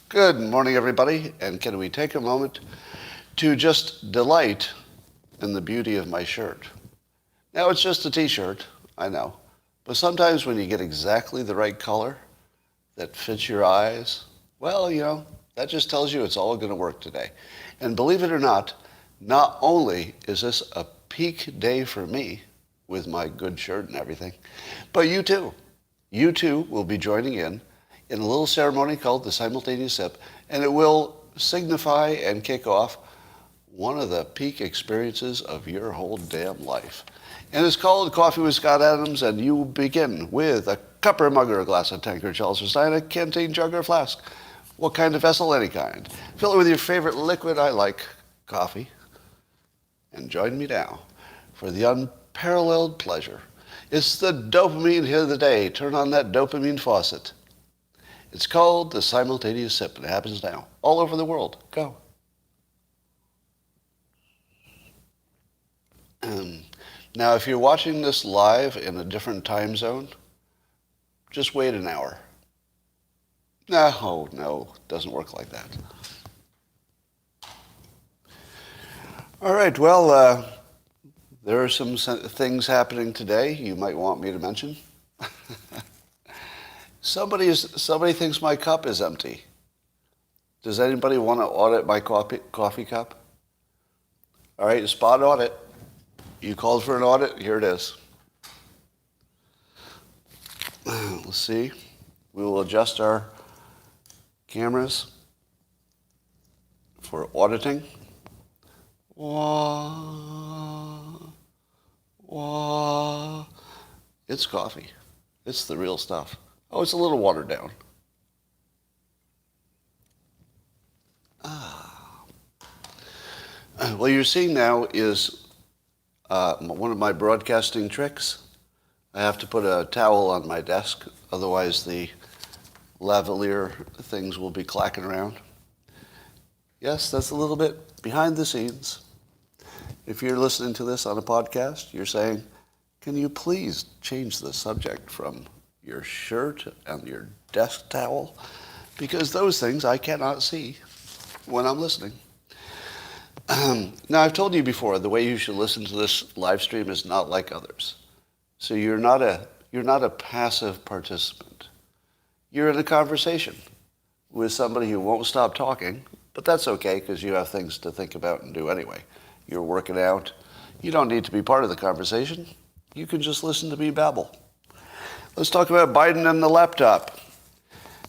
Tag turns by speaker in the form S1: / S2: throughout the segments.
S1: Good morning, everybody, and can we take a moment to just delight in the beauty of my shirt? Now, it's just a t-shirt, I know, but sometimes when you get exactly the right color that fits your eyes, well, that just tells you it's all going to work today. And believe it or not only is this a peak day for me with my good shirt and everything, but you too. You too will be joining in a little ceremony called the simultaneous sip, and it will signify and kick off one of the peak experiences of your whole damn life. And it's called Coffee with Scott Adams, and you begin with a cup or a mug or a glass, a tankard, chalice or stein, a canteen, jug or flask. What kind of vessel? Any kind. Fill it with your favorite liquid. I like coffee. And join me now for the unparalleled pleasure. It's the dopamine hit of the day. Turn on that dopamine faucet. It's called the simultaneous sip, and it happens now, all over the world. Go. Now, if you're watching this live in a different time zone, just wait an hour. No, it doesn't work like that. All right, well, there are some things happening today you might want me to mention. Somebody thinks my cup is empty. Does anybody want to audit my coffee cup? All right, spot audit. You called for an audit, here it is. Let's see. We will adjust our cameras for auditing. It's coffee. It's the real stuff. Oh, it's a little watered down. What you're seeing now is one of my broadcasting tricks. I have to put a towel on my desk, otherwise the lavalier things will be clacking around. Yes, that's a little bit behind the scenes. If you're listening to this on a podcast, you're saying, can you please change the subject from your shirt and your desk towel? Because those things I cannot see when I'm listening. Now, I've told you before, the way you should listen to this live stream is not like others. So you're not a passive participant. You're in a conversation with somebody who won't stop talking, but that's okay because you have things to think about and do anyway. You're working out. You don't need to be part of the conversation. You can just listen to me babble. Let's talk about Biden and the laptop.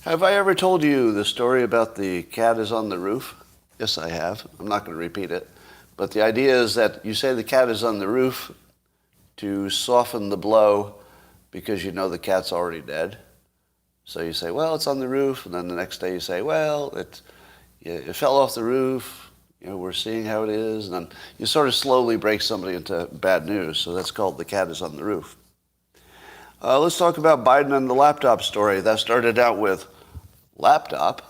S1: Have I ever told you the story about the cat is on the roof? Yes, I have. I'm not going to repeat it. But the idea is that you say the cat is on the roof to soften the blow because you know the cat's already dead. So you say, well, it's on the roof. And then the next day you say, well, it fell off the roof. We're seeing how it is. And then you sort of slowly break somebody into bad news. So that's called the cat is on the roof. Let's talk about Biden and the laptop story. That started out with laptop.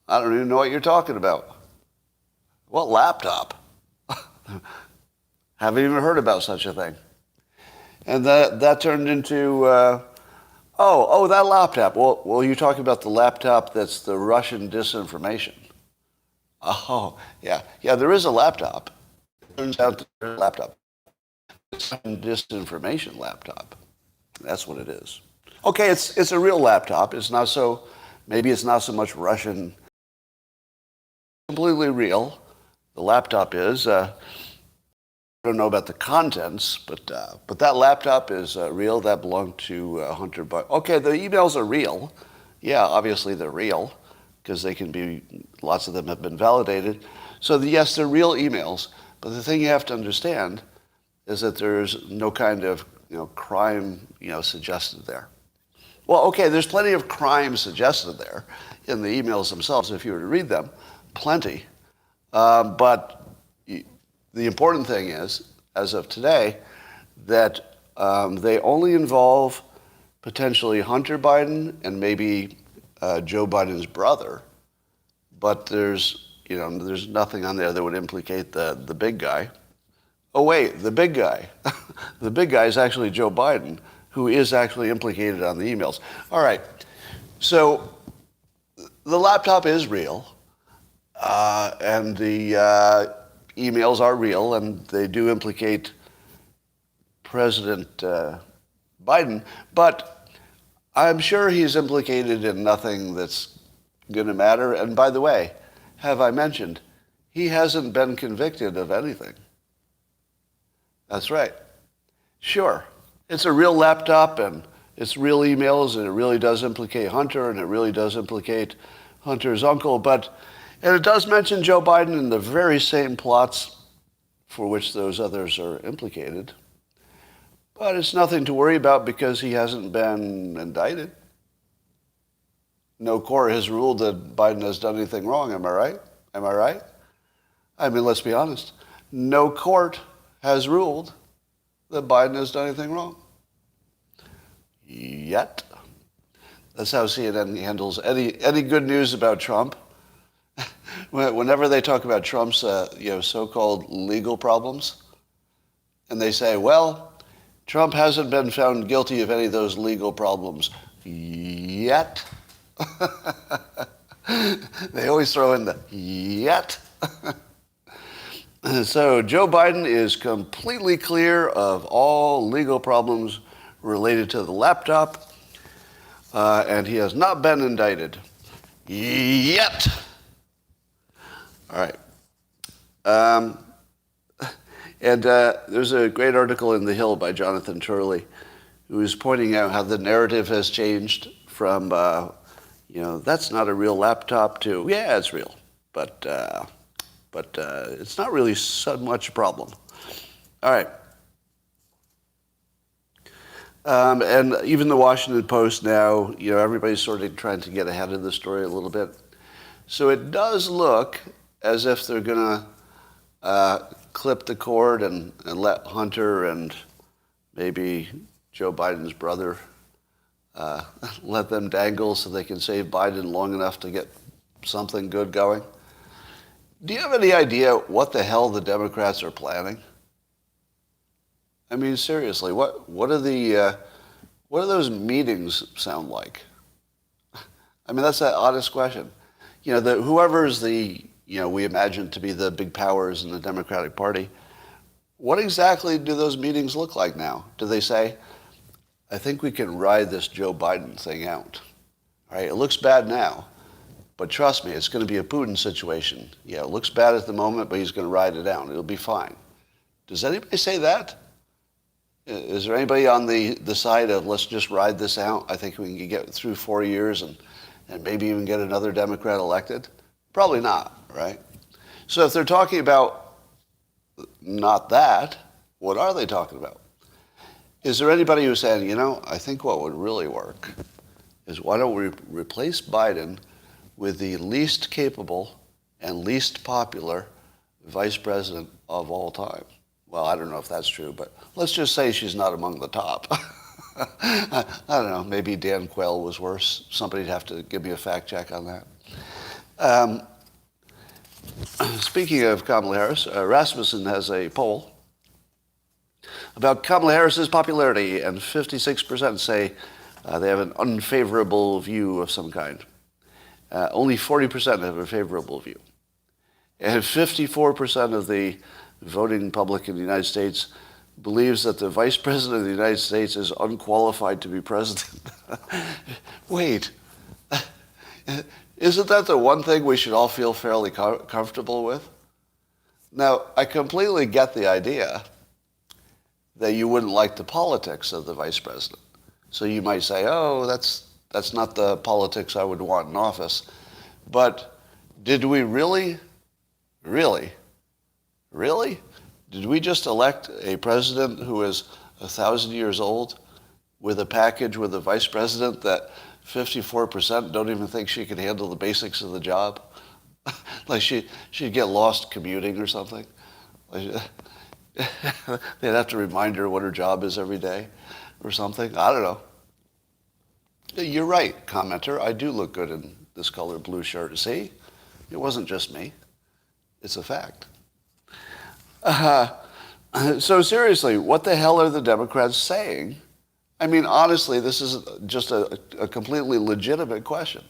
S1: I don't even know what you're talking about. What laptop? Haven't even heard about such a thing. And that turned into, that laptop. Well, you're talking about the laptop that's the Russian disinformation. Oh, yeah. Yeah, there is a laptop. It turns out there's a laptop. It's a disinformation laptop. That's what it is. Okay, it's a real laptop. Maybe it's not so much Russian. Completely real. The laptop is. I don't know about the contents, but that laptop is real. That belonged to Hunter Biden. Okay, the emails are real. Yeah, obviously they're real because they can be. Lots of them have been validated. So yes, they're real emails. But the thing you have to understand is that there's no kind of crime suggested there. Well, okay, there's plenty of crime suggested there in the emails themselves if you were to read them. Plenty. But the important thing is, as of today, that they only involve potentially Hunter Biden and maybe Joe Biden's brother. But there's nothing on there that would implicate the big guy. Oh, wait, the big guy. The big guy is actually Joe Biden, who is actually implicated on the emails. All right. So the laptop is real, and the emails are real, and they do implicate President Biden, but I'm sure he's implicated in nothing that's going to matter. And by the way, have I mentioned, he hasn't been convicted of anything. That's right. Sure, it's a real laptop, and it's real emails, and it really does implicate Hunter, and it really does implicate Hunter's uncle, and it does mention Joe Biden in the very same plots for which those others are implicated. But it's nothing to worry about because he hasn't been indicted. No court has ruled that Biden has done anything wrong, am I right? Am I right? I mean, let's be honest. No court has ruled that Biden has done anything wrong. Yet. That's how CNN handles any good news about Trump. Whenever they talk about Trump's so-called legal problems, and they say, well, Trump hasn't been found guilty of any of those legal problems yet. They always throw in the yet. So Joe Biden is completely clear of all legal problems related to the laptop, and he has not been indicted yet. All right. And there's a great article in The Hill by Jonathan Turley, who is pointing out how the narrative has changed from, that's not a real laptop to, yeah, it's real, but it's not really so much a problem. All right. And even the Washington Post now, everybody's sort of trying to get ahead of the story a little bit. So it does look as if they're going to clip the cord and let Hunter and maybe Joe Biden's brother let them dangle so they can save Biden long enough to get something good going. Do you have any idea what the hell the Democrats are planning? I mean, seriously, what do those meetings sound like? I mean, that's an honest question. Whoever's we imagine to be the big powers in the Democratic Party, what exactly do those meetings look like now? Do they say, I think we can ride this Joe Biden thing out? All right, it looks bad now, but trust me, it's going to be a Putin situation. Yeah, it looks bad at the moment, but he's going to ride it out. It'll be fine. Does anybody say that? Is there anybody on the side of let's just ride this out? I think we can get through 4 years and maybe even get another Democrat elected? Probably not, right? So if they're talking about not that, what are they talking about? Is there anybody who's saying, I think what would really work is why don't we replace Biden with the least capable and least popular vice president of all time? Well, I don't know if that's true, but let's just say she's not among the top. I don't know, maybe Dan Quayle was worse. Somebody'd have to give me a fact check on that. Speaking of Kamala Harris, Rasmussen has a poll about Kamala Harris's popularity, and 56% say they have an unfavorable view of some kind. Only 40% have a favorable view. And 54% of the voting public in the United States believes that the vice president of the United States is unqualified to be president. Wait, isn't that the one thing we should all feel fairly comfortable with? Now, I completely get the idea that you wouldn't like the politics of the vice president. So you might say, oh, that's not the politics I would want in office. But did we really? Did we just elect a president who is 1,000 years old with a package with a vice president that 54% don't even think she could handle the basics of the job? Like she'd get lost commuting or something. They'd have to remind her what her job is every day or something. I don't know. You're right, commenter. I do look good in this color blue shirt. See? It wasn't just me. It's a fact. So seriously, what the hell are the Democrats saying? I mean, honestly, this is just a completely legitimate question.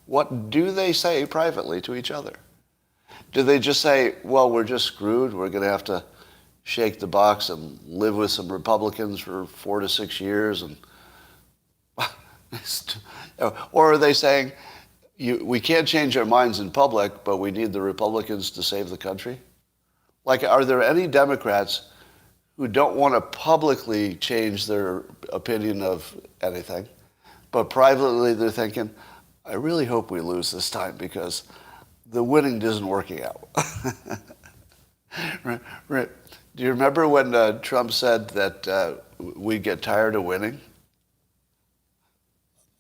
S1: What do they say privately to each other? Do they just say, well, we're just screwed, we're going to have to shake the box and live with some Republicans for 4 to 6 years? And or are they saying, we can't change our minds in public, but we need the Republicans to save the country? Like, are there any Democrats who don't want to publicly change their opinion of anything, but privately they're thinking, I really hope we lose this time because the winning isn't working out. Right. Do you remember when Trump said that we'd get tired of winning?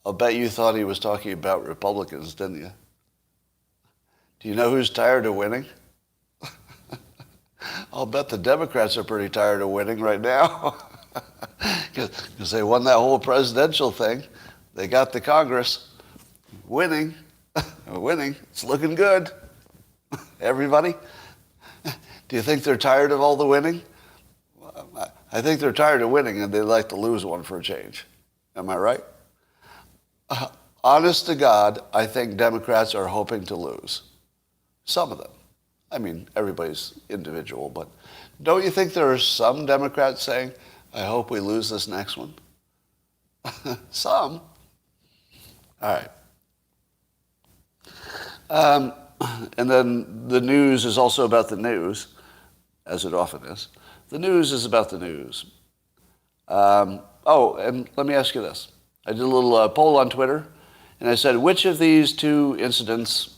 S1: I'll bet you thought he was talking about Republicans, didn't you? Do you know who's tired of winning? I'll bet the Democrats are pretty tired of winning right now. Because they won that whole presidential thing. They got the Congress. Winning. Winning. It's looking good. Everybody? Do you think they're tired of all the winning? I think they're tired of winning and they'd like to lose one for a change. Am I right? Honest to God, I think Democrats are hoping to lose. Some of them. I mean, everybody's individual, but don't you think there are some Democrats saying, I hope we lose this next one? Some. All right. And then the news is also about the news, as it often is. The news is about the news. And let me ask you this. I did a little poll on Twitter, and I said, which of these two incidents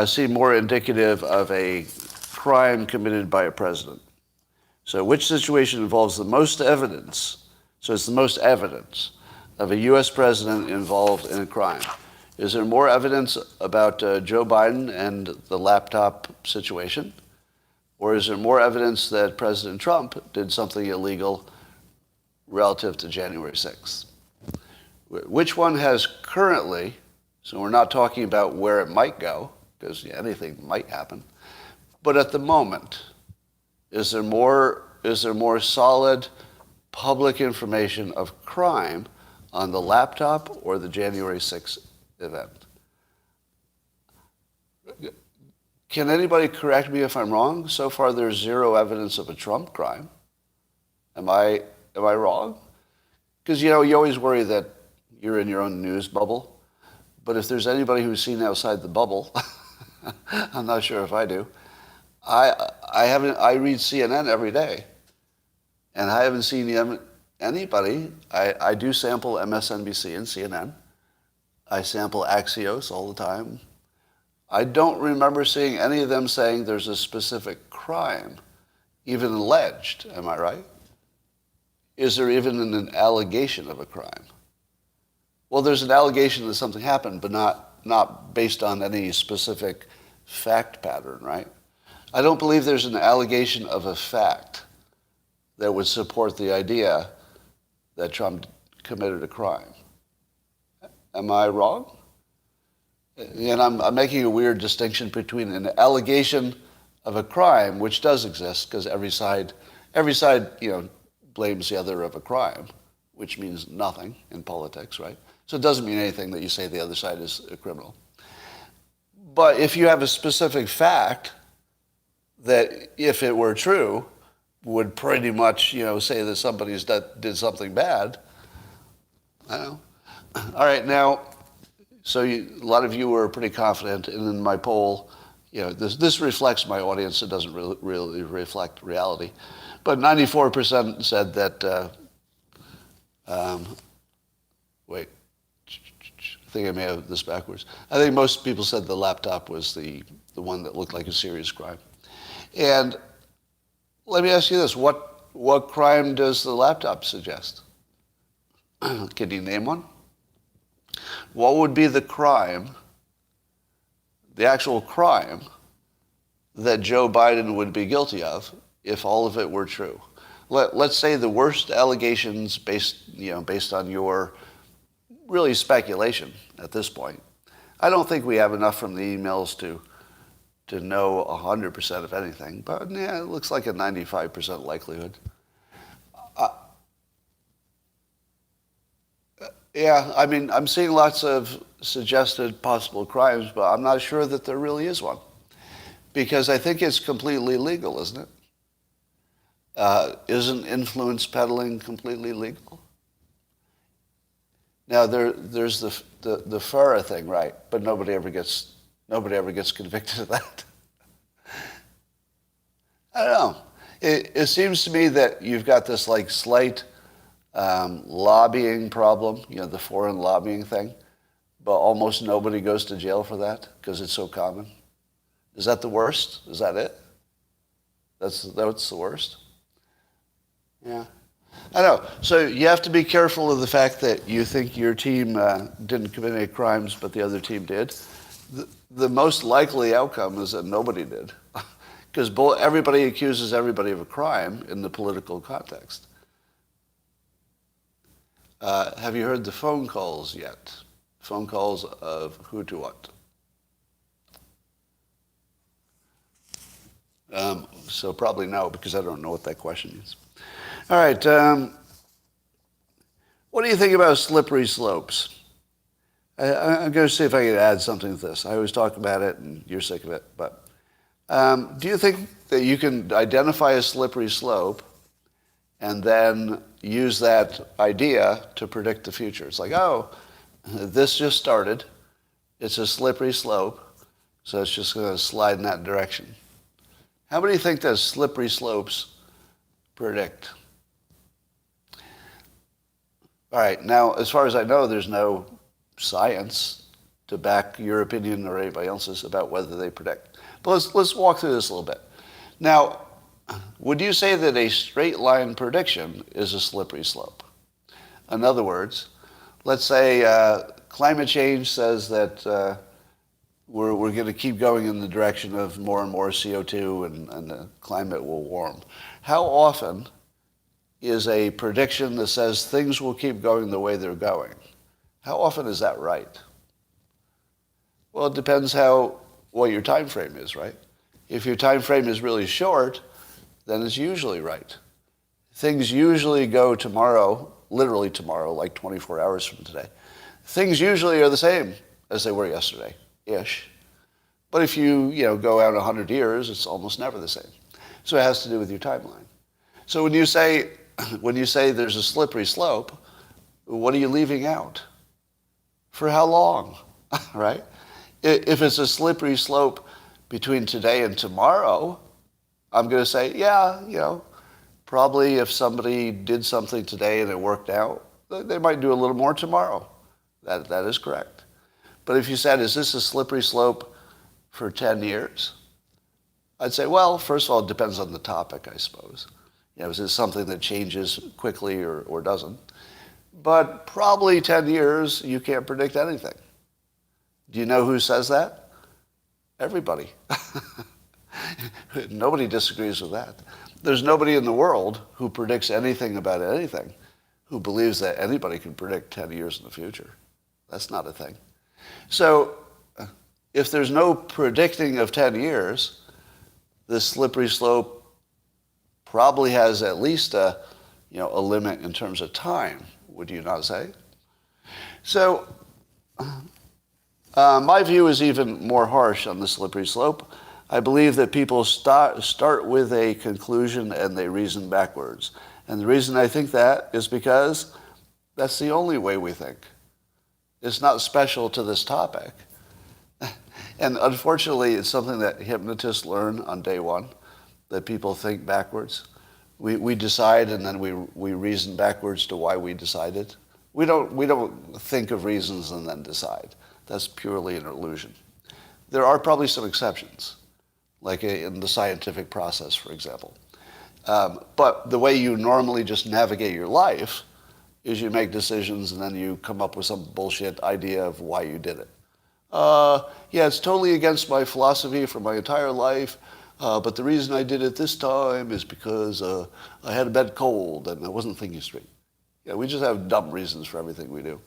S1: seem more indicative of a crime committed by a president? So which situation involves the most evidence? So it's the most evidence of a U.S. president involved in a crime. Is there more evidence about Joe Biden and the laptop situation? Or is there more evidence that President Trump did something illegal relative to January 6th? Which one has currently, so we're not talking about where it might go, because anything might happen, but at the moment, is there more solid public information of crime on the laptop or the January 6th event? Can anybody correct me if I'm wrong? So far, there's zero evidence of a Trump crime. Am I wrong? Because, you always worry that you're in your own news bubble. But if there's anybody who's seen outside the bubble, I'm not sure if I do. I read CNN every day, and I haven't seen anybody. I do sample MSNBC and CNN. I sample Axios all the time. I don't remember seeing any of them saying there's a specific crime, even alleged. Am I right? Is there even an allegation of a crime? Well, there's an allegation that something happened, but not based on any specific fact pattern, right? I don't believe there's an allegation of a fact that would support the idea that Trump committed a crime. Am I wrong? And I'm making a weird distinction between an allegation of a crime, which does exist, because every side, blames the other of a crime, which means nothing in politics, right? So it doesn't mean anything that you say the other side is a criminal. But if you have a specific fact that, if it were true, would pretty much, say that somebody did something bad, I don't know. All right, now, so a lot of you were pretty confident, and in my poll, this reflects my audience. It doesn't really reflect reality. But 94% said that, wait, I think I may have this backwards. I think most people said the laptop was the one that looked like a serious crime. And let me ask you this, what crime does the laptop suggest? Can you name one? What would be the crime, the actual crime, that Joe Biden would be guilty of if all of it were true? Let's say the worst allegations based on your really speculation at this point. I don't think we have enough from the emails to know 100% of anything, but it looks like a 95% likelihood. Yeah, I mean, I'm seeing lots of suggested possible crimes, but I'm not sure that there really is one. Because I think it's completely legal, isn't it? Isn't influence peddling completely legal? Now there's the FARA thing, right? But nobody ever gets convicted of that. I don't know. It seems to me that you've got this like slight lobbying problem, the foreign lobbying thing, but almost nobody goes to jail for that because it's so common. Is that the worst? Is that it? That's the worst? Yeah. I know. So you have to be careful of the fact that you think your team didn't commit any crimes, but the other team did. The most likely outcome is that nobody did, because everybody accuses everybody of a crime in the political context. Have you heard the phone calls yet? Phone calls of who to what? So probably no, because I don't know what that question is. All right. What do you think about slippery slopes? I'm going to see if I can add something to this. I always talk about it, and you're sick of it. But do you think that you can identify a slippery slope and then use that idea to predict the future? It's like, oh, this just started. It's a slippery slope, so it's just going to slide in that direction. How many think that slippery slopes predict? All right, now, as far as I know, there's no science to back your opinion or anybody else's about whether they predict. But let's walk through this a little bit. Now, would you say that a straight line prediction is a slippery slope? In other words, let's say climate change says that we're going to keep going in the direction of more and more CO2 and the climate will warm. How often is a prediction that says things will keep going the way they're going? How often is that right? Well, it depends what your time frame is, right? If your time frame is really short, then it's usually right. Things usually go tomorrow, literally tomorrow, like 24 hours from today. Things usually are the same as they were yesterday-ish. But if you go out 100 years, it's almost never the same. So it has to do with your timeline. So when you say there's a slippery slope, what are you leaving out? For how long, right? If it's a slippery slope between today and tomorrow, I'm going to say, yeah, probably if somebody did something today and it worked out, they might do a little more tomorrow. That is correct. But if you said, is this a slippery slope for 10 years? I'd say, well, first of all, it depends on the topic, I suppose. Is it something that changes quickly or doesn't? But probably 10 years, you can't predict anything. Do you know who says that? Everybody. Nobody disagrees with that. There's nobody in the world who predicts anything about anything who believes that anybody can predict 10 years in the future. That's not a thing. So if there's no predicting of 10 years, this slippery slope probably has at least a limit in terms of time, would you not say? So my view is even more harsh on the slippery slope. I believe that people start with a conclusion and they reason backwards. And the reason I think that is because that's the only way we think. It's not special to this topic. And unfortunately, it's something that hypnotists learn on day one, that people think backwards. We decide and then we reason backwards to why we decided. We don't think of reasons and then decide. That's purely an illusion. There are probably some exceptions, like in the scientific process, for example. But the way you normally just navigate your life is you make decisions and then you come up with some bullshit idea of why you did it. It's totally against my philosophy for my entire life, but the reason I did it this time is because I had a bad cold and I wasn't thinking straight. We just have dumb reasons for everything we do.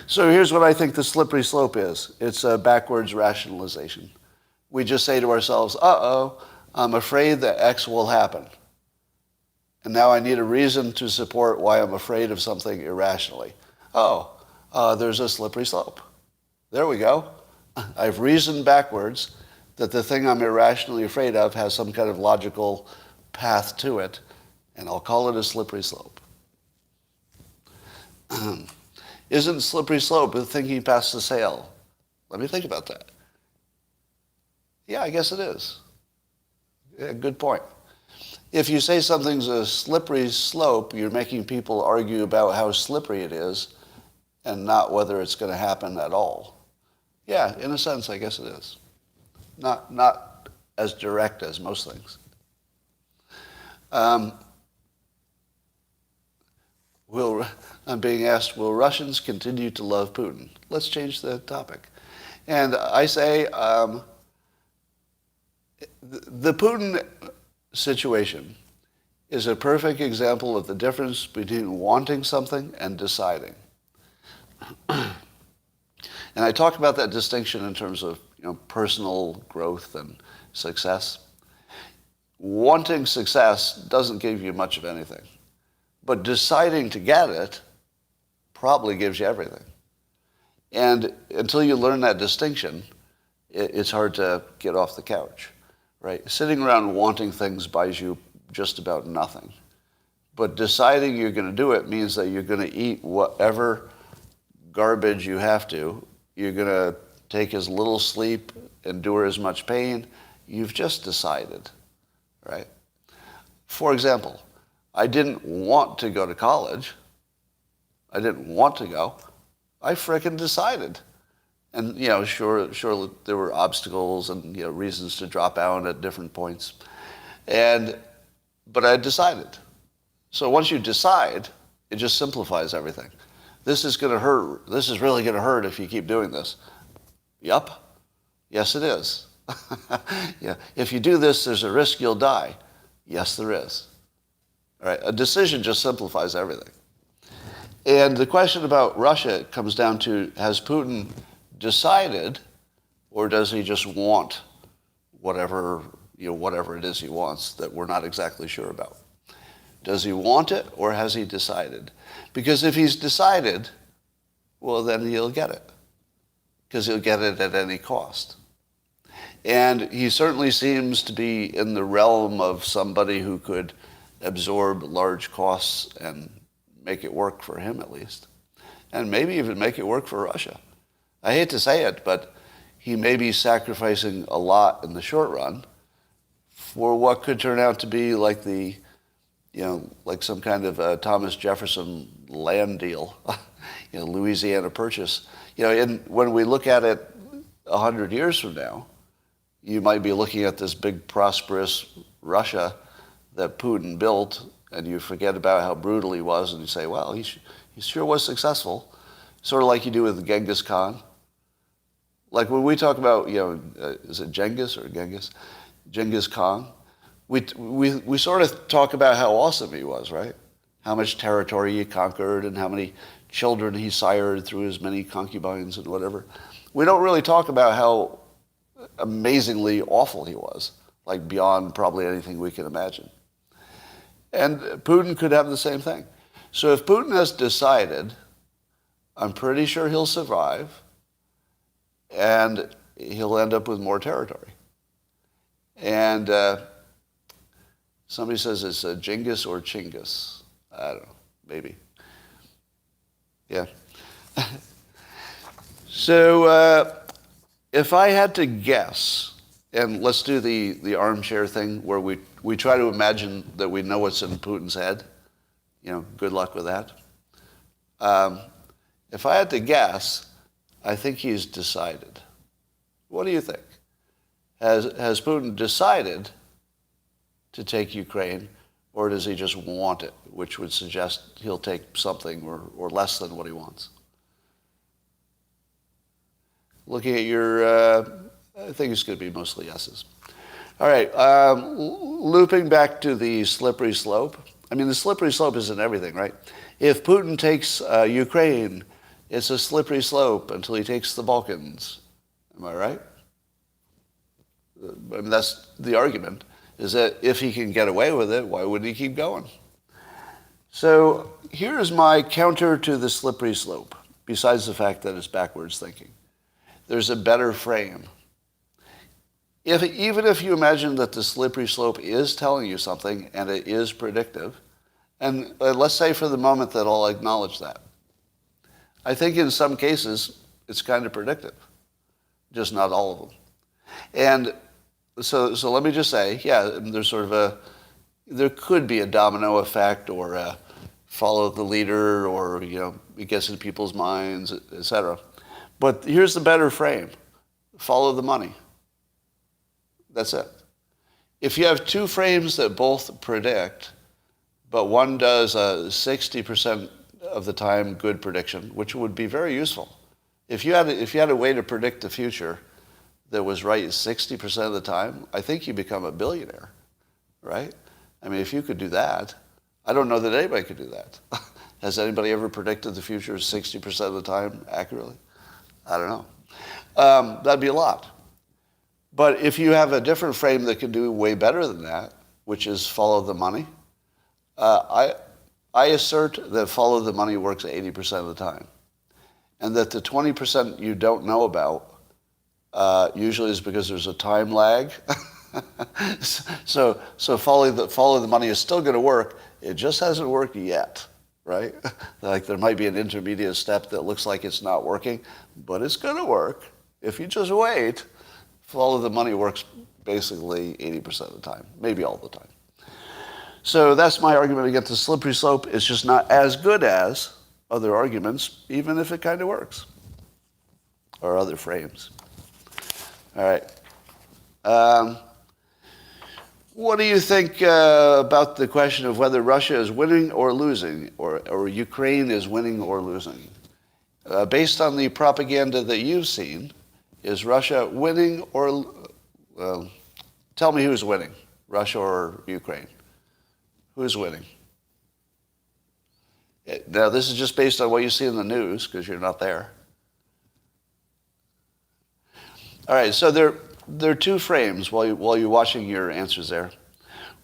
S1: So here's what I think the slippery slope is. It's a backwards rationalization. We just say to ourselves, I'm afraid that X will happen. And now I need a reason to support why I'm afraid of something irrationally. There's a slippery slope. There we go. I've reasoned backwards that the thing I'm irrationally afraid of has some kind of logical path to it, and I'll call it a slippery slope. Isn't slippery slope the thinking past the sail? Let me think about that. Yeah, I guess it is. Yeah, good point. If you say something's a slippery slope, you're making people argue about how slippery it is and not whether it's going to happen at all. Yeah, in a sense, I guess it is. Not as direct as most things. I'm being asked, will Russians continue to love Putin? Let's change the topic. And I say, the Putin situation is a perfect example of the difference between wanting something and deciding. And I talk about that distinction in terms of personal growth and success. Wanting success doesn't give you much of anything. But deciding to get it probably gives you everything. And until you learn that distinction, it's hard to get off the couch, right? Sitting around wanting things buys you just about nothing. But deciding you're going to do it means that you're going to eat whatever garbage you have to. You're going to take as little sleep, endure as much pain. You've just decided, right? For example, I didn't want to go to college. I didn't want to go. I frickin' decided. And, sure, there were obstacles and, reasons to drop out at different points. But I decided. So once you decide, it just simplifies everything. This is going to hurt. This is really going to hurt if you keep doing this. Yup. Yes, it is. Yeah. If you do this, there's a risk you'll die. Yes, there is. All right. A decision just simplifies everything. And the question about Russia comes down to, has Putin decided, or does he just want whatever it is he wants that we're not exactly sure about? Does he want it, or has he decided? Because if he's decided, well, then he'll get it, because he'll get it at any cost. And he certainly seems to be in the realm of somebody who could absorb large costs and make it work for him at least, and maybe even make it work for Russia. I hate to say it, but he may be sacrificing a lot in the short run for what could turn out to be like like some kind of Thomas Jefferson land deal, Louisiana Purchase. When we look at it 100 years from now, you might be looking at this big prosperous Russia that Putin built, and you forget about how brutal he was, and you say, well, he sure was successful, sort of like you do with Genghis Khan. Like when we talk about, is it Genghis or Genghis? Genghis Khan. We sort of talk about how awesome he was, right? How much territory he conquered and how many children he sired through his many concubines and whatever. We don't really talk about how amazingly awful he was, like beyond probably anything we can imagine. And Putin could have the same thing. So if Putin has decided, I'm pretty sure he'll survive, and he'll end up with more territory. And somebody says it's Genghis or Chinggis. I don't know, maybe. Yeah. So if I had to guess, and let's do the armchair thing where we try to imagine that we know what's in Putin's head. Good luck with that. If I had to guess, I think he's decided. What do you think? Has Putin decided to take Ukraine, or does he just want it, which would suggest he'll take something or less than what he wants? Looking at your, I think it's going to be mostly yeses. All right, looping back to the slippery slope. I mean, the slippery slope isn't everything, right? If Putin takes Ukraine, it's a slippery slope until he takes the Balkans. Am I right? I mean, that's the argument, is that if he can get away with it, why wouldn't he keep going? So here's my counter to the slippery slope, besides the fact that it's backwards thinking. There's a better frame. Even if you imagine that the slippery slope is telling you something and it is predictive, and let's say for the moment that I'll acknowledge that, I think in some cases it's kind of predictive, just not all of them. And so let me just say, yeah, there's sort of there could be a domino effect or a follow the leader, or it gets into people's minds, etc. But here's the better frame: follow the money. That's it. If you have two frames that both predict, but one does 60% of the time good prediction, which would be very useful. If you had a way to predict the future that was right 60% of the time, I think you become a billionaire, right? I mean, if you could do that, I don't know that anybody could do that. Has anybody ever predicted the future 60% of the time accurately? I don't know. That'd be a lot. But if you have a different frame that can do way better than that, which is follow the money, I assert that follow the money works 80% of the time. And that the 20% you don't know about usually is because there's a time lag. So follow the money is still going to work. It just hasn't worked yet, right? Like there might be an intermediate step that looks like it's not working, but it's going to work. If you just wait, follow the money works basically 80% of the time, maybe all the time. So that's my argument against the slippery slope. It's just not as good as other arguments, even if it kind of works, or other frames. All right. What do you think about the question of whether Russia is winning or losing, or Ukraine is winning or losing? Based on the propaganda that you've seen, is Russia winning or... tell me who's winning, Russia or Ukraine? Who's winning? Now, this is just based on what you see in the news, because you're not there. All right, so there are two frames while you're watching your answers there.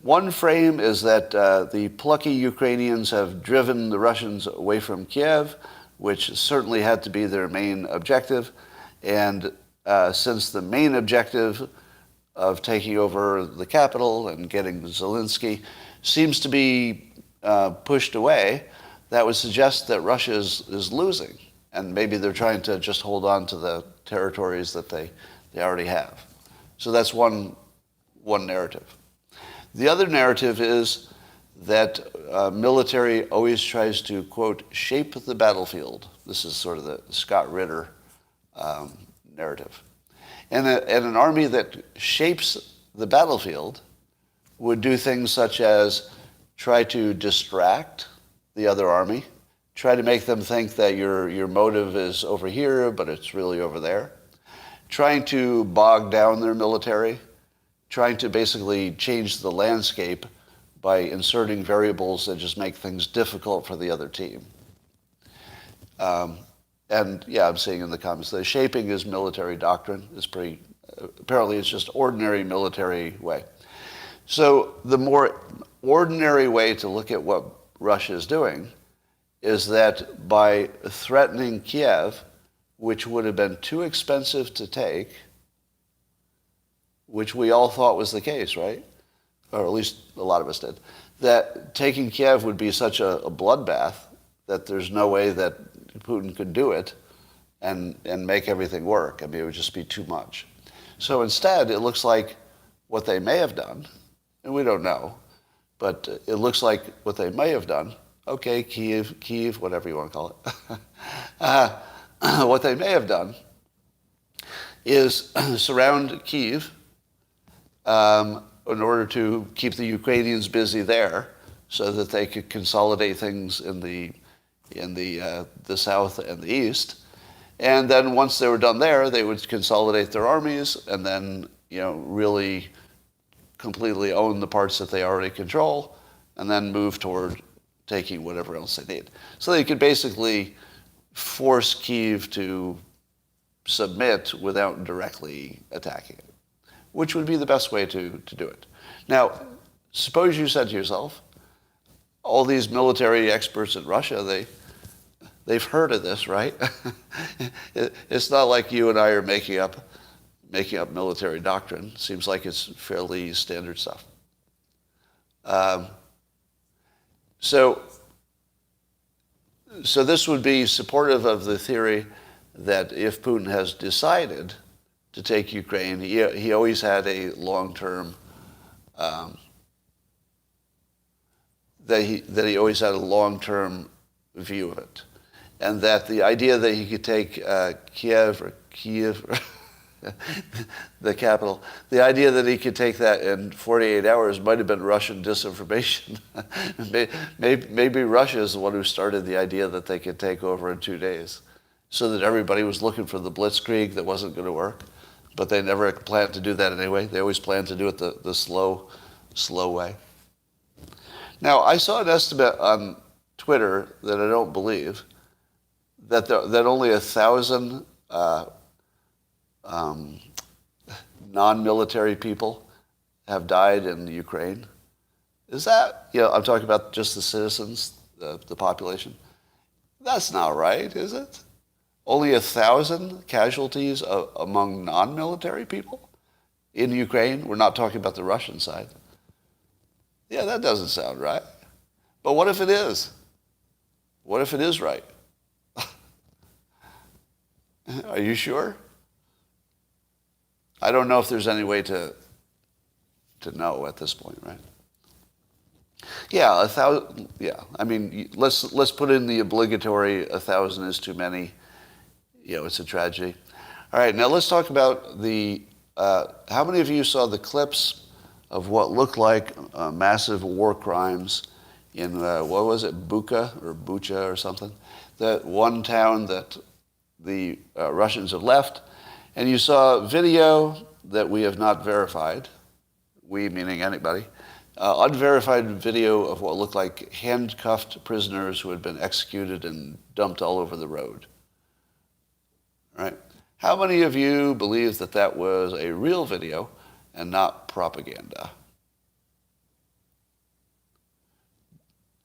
S1: One frame is that the plucky Ukrainians have driven the Russians away from Kiev, which certainly had to be their main objective. And since the main objective of taking over the capital and getting Zelensky seems to be pushed away, that would suggest that Russia is losing. And maybe they're trying to just hold on to the territories that they already have. So that's one narrative. The other narrative is that military always tries to, quote, shape the battlefield. This is sort of the Scott Ritter narrative. And an army that shapes the battlefield would do things such as try to distract the other army, try to make them think that your motive is over here, but it's really over there, trying to bog down their military, trying to basically change the landscape by inserting variables that just make things difficult for the other team. And yeah, I'm seeing in the comments, the shaping is military doctrine. It's apparently it's just ordinary military way. So the more ordinary way to look at what Russia is doing is that by threatening Kiev, which would have been too expensive to take, which we all thought was the case, right? Or at least a lot of us did, that taking Kiev would be such a bloodbath that there's no way that Putin could do it and make everything work. I mean, it would just be too much. So instead, it looks like what they may have done, and we don't know, but it looks like what they may have done, okay, Kyiv, whatever you want to call it, what they may have done is surround Kyiv in order to keep the Ukrainians busy there so that they could consolidate things in the south and the east. And then once they were done there, they would consolidate their armies and then, really completely own the parts that they already control and then move toward taking whatever else they need. So they could basically force Kyiv to submit without directly attacking it, which would be the best way to do it. Now, suppose you said to yourself, all these military experts in Russia, they've heard of this, right? It's not like you and I are making up military doctrine. Seems like it's fairly standard stuff. So this would be supportive of the theory that if Putin has decided to take Ukraine, he always had a long-term that he always had a long-term view of it, and that the idea that he could take Kiev, the capital, the idea that he could take that in 48 hours might have been Russian disinformation. Maybe Russia is the one who started the idea that they could take over in 2 days, so that everybody was looking for the blitzkrieg that wasn't going to work. But they never planned to do that anyway. They always planned to do it the slow way. Now, I saw an estimate on Twitter that I don't believe, that only 1,000 non-military people have died in Ukraine. Is that, I'm talking about just the citizens, the population. That's not right, is it? Only 1,000 casualties among non-military people in Ukraine? We're not talking about the Russian side. Yeah, that doesn't sound right. But what if it is? What if it is right? Are you sure? I don't know if there's any way to know at this point, right? Yeah, 1,000. Yeah, I mean, let's put in the obligatory 1,000 is too many. It's a tragedy. All right, now let's talk about how many of you saw the clips of what looked like massive war crimes in, what was it, Bucha or something? That one town that the Russians have left. And you saw video that we have not verified, we meaning anybody, unverified video of what looked like handcuffed prisoners who had been executed and dumped all over the road. Right? How many of you believe that that was a real video and not propaganda?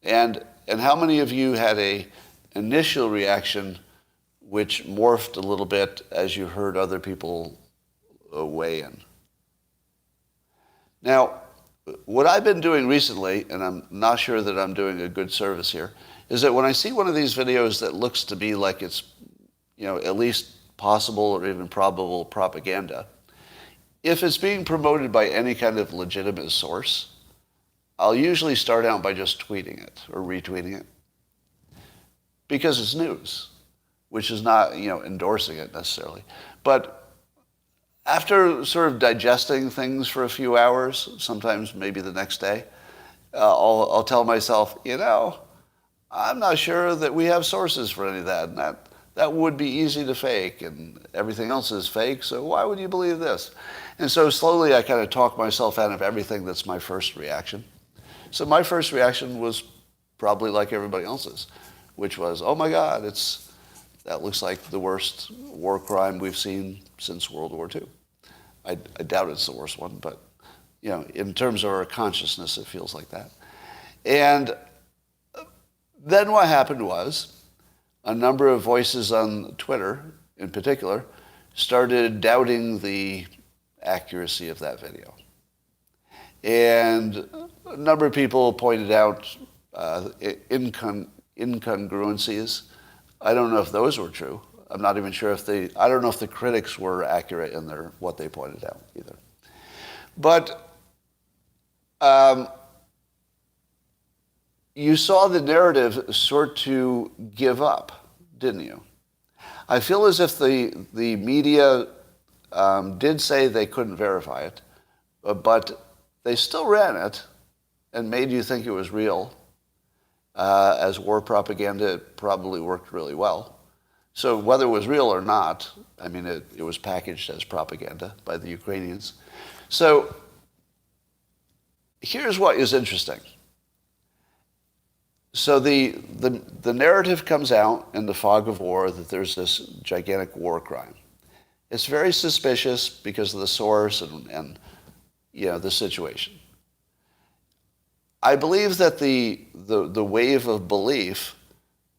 S1: And how many of you had a initial reaction which morphed a little bit as you heard other people weigh in? Now, what I've been doing recently, and I'm not sure that I'm doing a good service here, is that when I see one of these videos that looks to be like it's, at least possible or even probable propaganda, if it's being promoted by any kind of legitimate source, I'll usually start out by just tweeting it or retweeting it, because it's news, which is not, endorsing it necessarily. But after sort of digesting things for a few hours, sometimes maybe the next day, I'll tell myself, I'm not sure that we have sources for any of that. And that would be easy to fake, and everything else is fake, so why would you believe this? And so slowly I kind of talk myself out of everything that's my first reaction. So my first reaction was probably like everybody else's, which was, oh my God, that looks like the worst war crime we've seen since World War II. I doubt it's the worst one, but in terms of our consciousness, it feels like that. And then what happened was a number of voices on Twitter, in particular, started doubting the accuracy of that video. And a number of people pointed out incongruencies. I don't know if those were true. I'm not even sure I don't know if the critics were accurate in what they pointed out either. But you saw the narrative sort to give up, didn't you? I feel as if the media did say they couldn't verify it, but they still ran it and made you think it was real. As war propaganda, it probably worked really well. So whether it was real or not, I mean, it was packaged as propaganda by the Ukrainians. So here's what is interesting. So the narrative comes out in the fog of war that there's this gigantic war crime. It's very suspicious because of the source and the situation. I believe that the wave of belief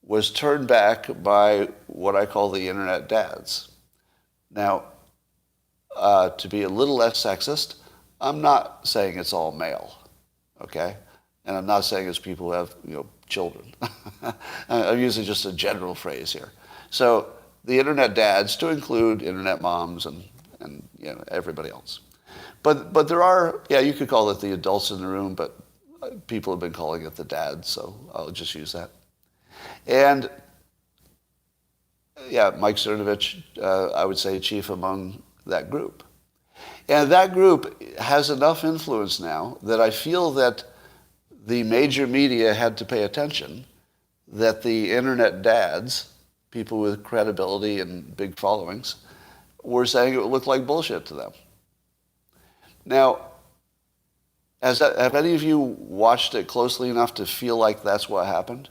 S1: was turned back by what I call the internet dads. Now, to be a little less sexist, I'm not saying it's all male, okay? And I'm not saying it's people who have, children. I'm using just a general phrase here. So the internet dads, to include internet moms and everybody else. But there are, you could call it the adults in the room, but people have been calling it the dads, so I'll just use that. And Mike Cernovich, I would say chief among that group. And that group has enough influence now that I feel that the major media had to pay attention, that the internet dads, people with credibility and big followings, were saying it looked like bullshit to them. Now, have any of you watched it closely enough to feel like that's what happened?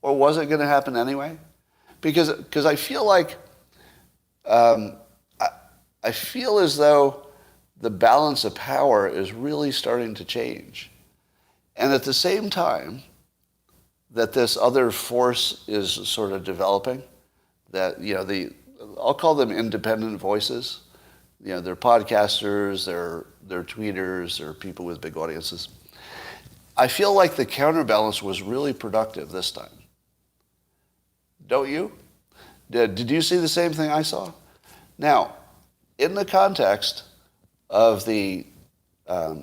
S1: Or was it going to happen anyway? Because I feel like, I feel as though the balance of power is really starting to change. And at the same time that this other force is sort of developing, that, I'll call them independent voices. They're podcasters, they're tweeters, they're people with big audiences. I feel like the counterbalance was really productive this time. Don't you? Did you see the same thing I saw? Now, in the context of the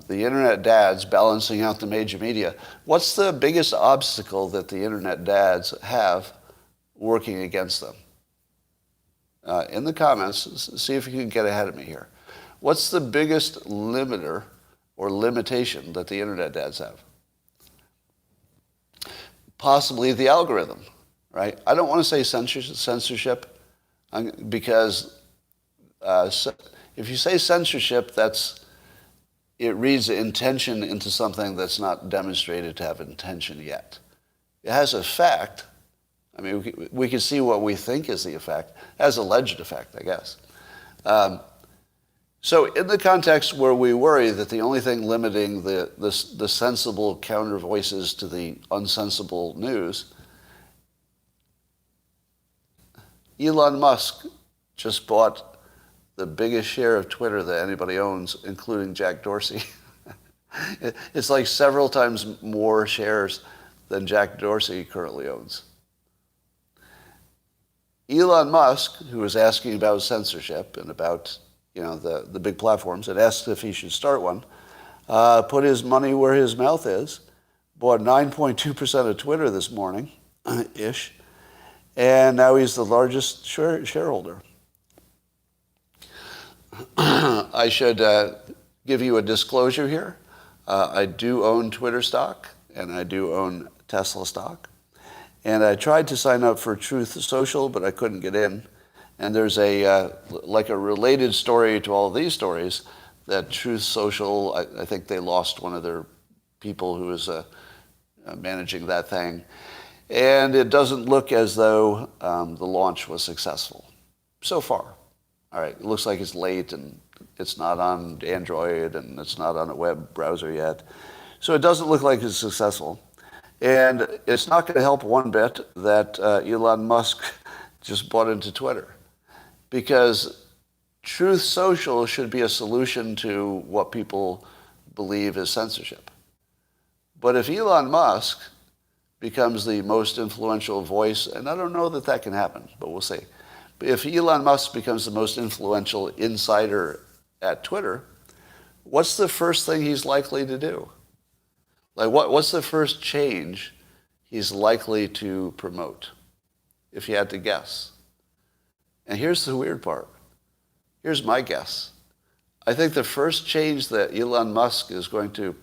S1: internet dads balancing out the major media, what's the biggest obstacle that the internet dads have working against them? In the comments, see if you can get ahead of me here. What's the biggest limiter or limitation that the internet dads have? Possibly the algorithm, right? I don't want to say censorship because if you say censorship, it reads intention into something that's not demonstrated to have intention yet. It has effect. I mean, we can see what we think is the effect. It has alleged effect, I guess. So in the context where we worry that the only thing limiting the sensible counter voices to the unsensible news, Elon Musk just bought the biggest share of Twitter that anybody owns, including Jack Dorsey. It's like several times more shares than Jack Dorsey currently owns. Elon Musk, who was asking about censorship and about the big platforms, and asked if he should start one, put his money where his mouth is, bought 9.2% of Twitter this morning, ish, and now he's the largest shareholder. I should give you a disclosure here. I do own Twitter stock, and I do own Tesla stock. And I tried to sign up for Truth Social, but I couldn't get in. And there's a related story to all of these stories, that Truth Social, I think they lost one of their people who was managing that thing. And it doesn't look as though the launch was successful so far. All right, it looks like it's late, and it's not on Android, and it's not on a web browser yet. So it doesn't look like it's successful. And it's not going to help one bit that Elon Musk just bought into Twitter, because Truth Social should be a solution to what people believe is censorship. But if Elon Musk becomes the most influential voice, and I don't know that that can happen, but we'll see. But if Elon Musk becomes the most influential insider at Twitter, what's the first thing he's likely to do? Like, what's the first change he's likely to promote, if you had to guess? And here's the weird part. Here's my guess. I think the first change that Elon Musk is going to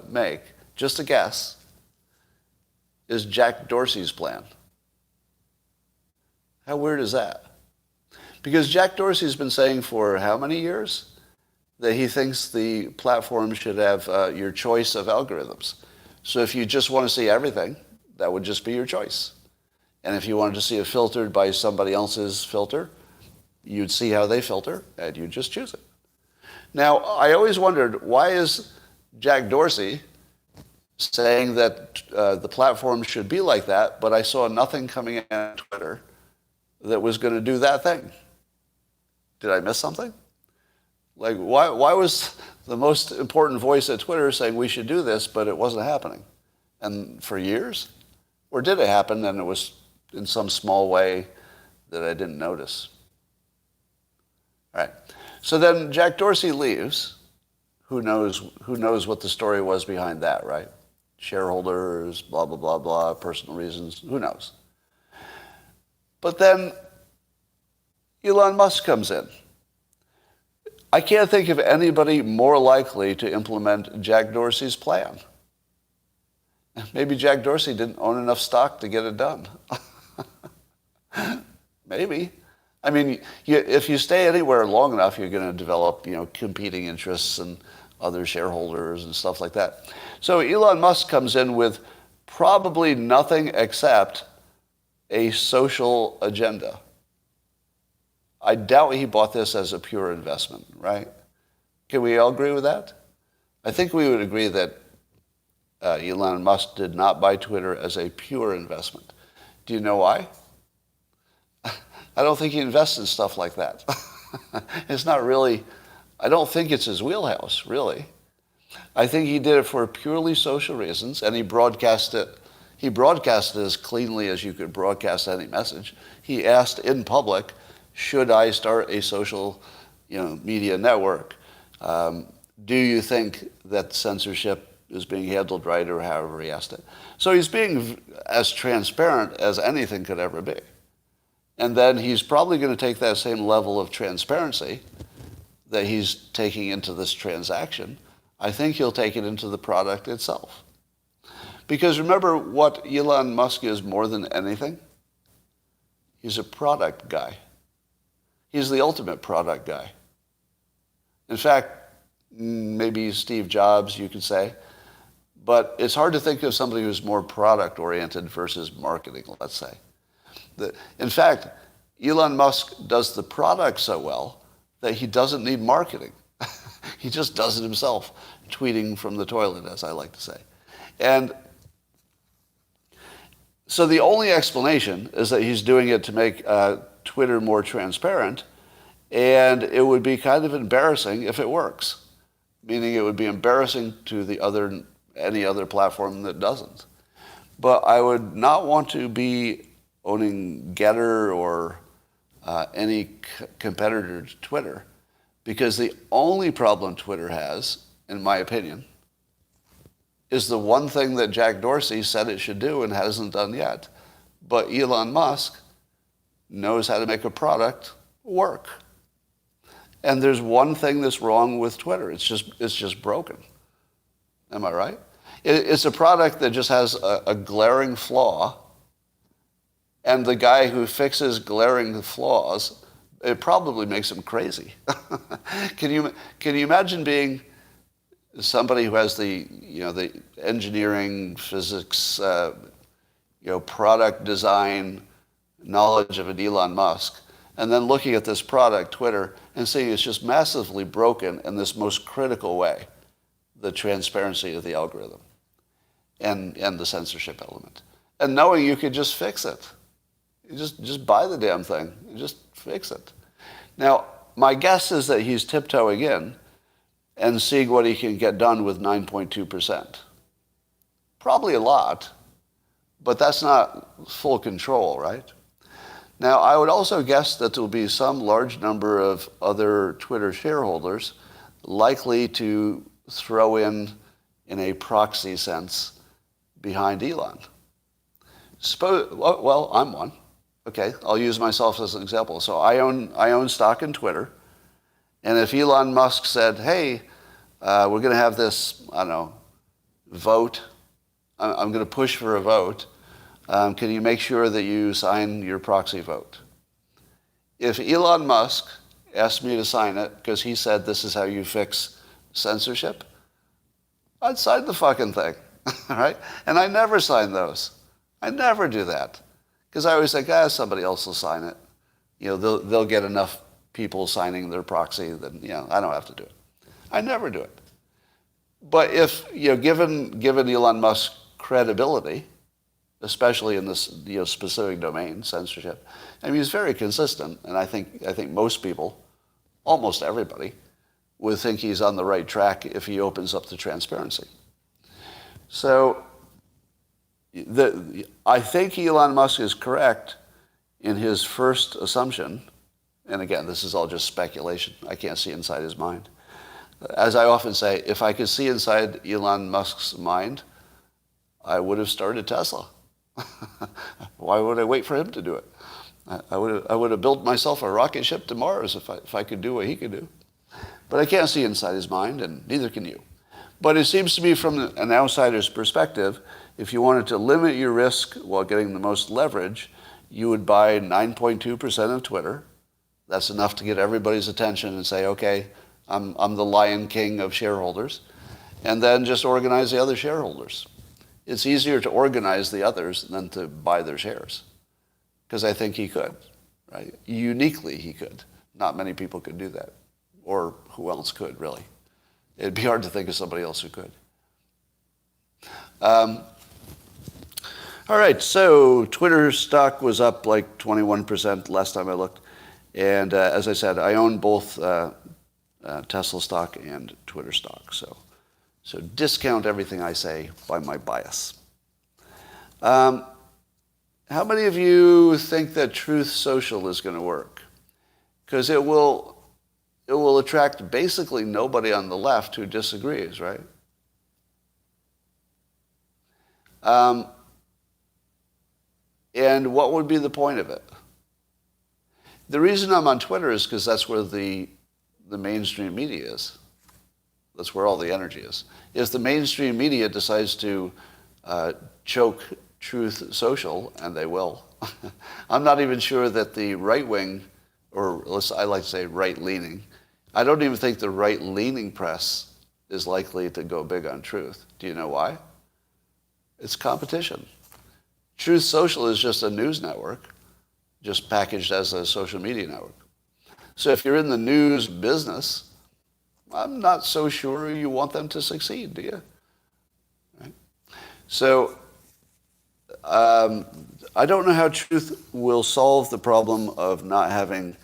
S1: make, just a guess, is Jack Dorsey's plan. How weird is that? Because Jack Dorsey's been saying for how many years that he thinks the platform should have your choice of algorithms. So if you just want to see everything, that would just be your choice. And if you wanted to see it filtered by somebody else's filter, you'd see how they filter, and you'd just choose it. Now, I always wondered, why is Jack Dorsey saying that the platform should be like that, but I saw nothing coming in on Twitter that was going to do that thing. Did I miss something? Like, why was the most important voice at Twitter saying we should do this, but it wasn't happening? And for years? Or did it happen and it was in some small way that I didn't notice? All right. So then Jack Dorsey leaves. Who knows what the story was behind that, right? Shareholders, blah, blah, blah, blah, personal reasons, who knows? But then Elon Musk comes in. I can't think of anybody more likely to implement Jack Dorsey's plan. Maybe Jack Dorsey didn't own enough stock to get it done. Maybe. I mean, if you stay anywhere long enough, you're going to develop, competing interests and other shareholders and stuff like that. So Elon Musk comes in with probably nothing except a social agenda. I doubt he bought this as a pure investment, right? Can we all agree with that? I think we would agree that Elon Musk did not buy Twitter as a pure investment. Do you know why? I don't think he invests in stuff like that. It's not really, I don't think it's his wheelhouse, really. I think he did it for purely social reasons, and he broadcast it as cleanly as you could broadcast any message. He asked in public, should I start a social media network? Do you think that censorship is being handled right, or however he asked it? So he's being as transparent as anything could ever be. And then he's probably going to take that same level of transparency that he's taking into this transaction. I think he'll take it into the product itself. Because remember what Elon Musk is more than anything? He's a product guy. He's the ultimate product guy. In fact, maybe Steve Jobs, you could say. But it's hard to think of somebody who's more product-oriented versus marketing, let's say. In fact, Elon Musk does the product so well that he doesn't need marketing. He just does it himself, tweeting from the toilet, as I like to say. And so the only explanation is that he's doing it to make Twitter more transparent, and it would be kind of embarrassing if it works, meaning it would be embarrassing to any other platform that doesn't. But I would not want to be owning Getter or any competitor to Twitter, because the only problem Twitter has, in my opinion, is the one thing that Jack Dorsey said it should do and hasn't done yet. But Elon Musk knows how to make a product work. And there's one thing that's wrong with Twitter. It's just broken. Am I right? It's a product that just has a glaring flaw. And the guy who fixes glaring flaws, it probably makes him crazy. Can you imagine being somebody who has the engineering, physics, product design knowledge of an Elon Musk, and then looking at this product, Twitter, and seeing it's just massively broken in this most critical way, the transparency of the algorithm and the censorship element, and knowing you could just fix it. You just buy the damn thing. You just fix it. Now, my guess is that he's tiptoeing in and seeing what he can get done with 9.2%. Probably a lot, but that's not full control, right? Now, I would also guess that there will be some large number of other Twitter shareholders likely to throw in a proxy sense, behind Elon. Well, I'm one. Okay, I'll use myself as an example. So I own stock in Twitter, and if Elon Musk said, "Hey, we're going to have this, vote. I'm going to push for a vote. Can you make sure that you sign your proxy vote?" If Elon Musk asked me to sign it because he said this is how you fix censorship, I'd sign the fucking thing, right? And I never sign those. I never do that. Because I always think, somebody else will sign it. They'll get enough people signing their proxy that, I don't have to do it. I never do it. But if, given Elon Musk's credibility, especially in this specific domain, censorship, I mean, he's very consistent, and I think most people, almost everybody, would think he's on the right track if he opens up to transparency. So I think Elon Musk is correct in his first assumption, and again, this is all just speculation. I can't see inside his mind. As I often say, if I could see inside Elon Musk's mind, I would have started Tesla. Why would I wait for him to do it? I would have built myself a rocket ship to Mars if I could do what he could do. But I can't see inside his mind, and neither can you. But it seems to me, from an outsider's perspective, if you wanted to limit your risk while getting the most leverage, you would buy 9.2% of Twitter. That's enough to get everybody's attention and say, okay, I'm the Lion King of shareholders. And then just organize the other shareholders. It's easier to organize the others than to buy their shares. Because I think he could, right? Uniquely he could. Not many people could do that. Or who else could, really? It'd be hard to think of somebody else who could. All right, so Twitter stock was up like 21% last time I looked. And as I said, I own both Tesla stock and Twitter stock. So discount everything I say by my bias. How many of you think that Truth Social is going to work? Because it will attract basically nobody on the left who disagrees, right? And what would be the point of it? The reason I'm on Twitter is because that's where the mainstream media is. That's where all the energy is. If the mainstream media decides to choke Truth Social, and they will, I'm not even sure that the right wing, or I like to say right-leaning, I don't even think the right-leaning press is likely to go big on Truth. Do you know why? It's competition. Truth Social is just a news network, just packaged as a social media network. So if you're in the news business, I'm not so sure you want them to succeed, do you? Right? So I don't know how Truth will solve the problem of not having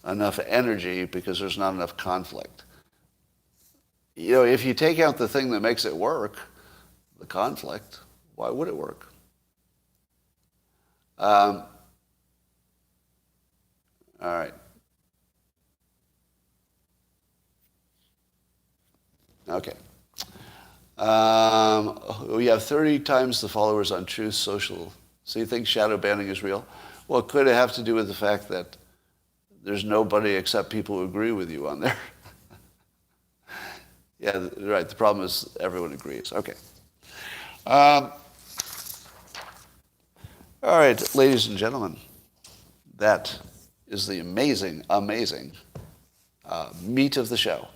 S1: enough energy because there's not enough conflict. If you take out the thing that makes it work, the conflict, why would it work? All right. Okay. We have 30 times the followers on Truth Social. So you think shadow banning is real? Well, could it have to do with the fact that there's nobody except people who agree with you on there? Yeah, right. The problem is everyone agrees. Okay. All right, ladies and gentlemen, that is the amazing meat of the show.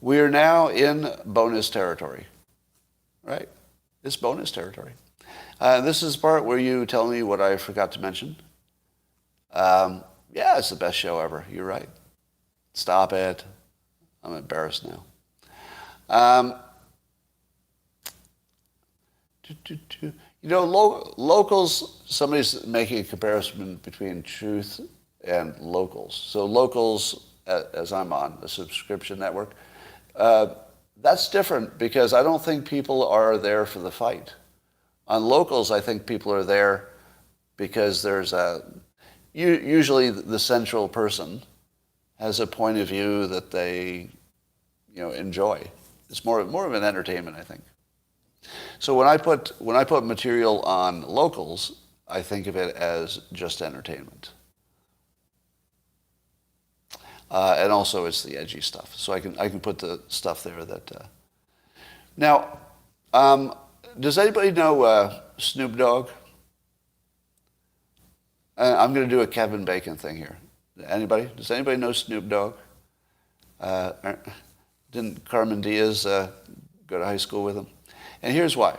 S1: We are now in bonus territory, right? It's bonus territory. This is the part where you tell me what I forgot to mention. Yeah, it's the best show ever. You're right. Stop it. I'm embarrassed now. Locals, somebody's making a comparison between Truth and Locals. So Locals, as I'm on, a subscription network, that's different because I don't think people are there for the fight. On Locals, I think people are there because there's usually the central person has a point of view that they, enjoy. It's more of an entertainment, I think. So when I put material on Locals, I think of it as just entertainment. And also it's the edgy stuff. So I can put the stuff there that... Now, does anybody know Snoop Dogg? I'm going to do a Kevin Bacon thing here. Anybody? Does anybody know Snoop Dogg? Didn't Carmen Diaz go to high school with him? And here's why.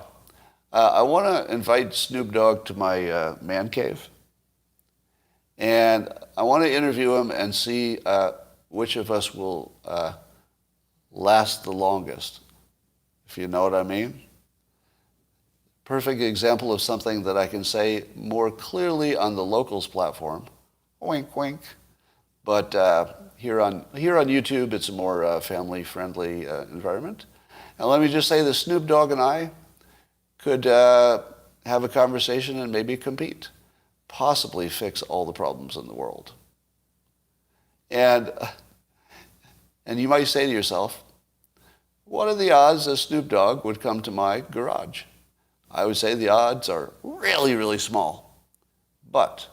S1: I want to invite Snoop Dogg to my man cave. And I want to interview him and see which of us will last the longest. if you know what I mean. Perfect example of something that I can say more clearly on the Locals platform. Wink, wink. But here on YouTube, it's a more family-friendly environment. And let me just say that Snoop Dogg and I could have a conversation and maybe compete, possibly fix all the problems in the world. And you might say to yourself, what are the odds that Snoop Dogg would come to my garage? I would say the odds are really, really small. But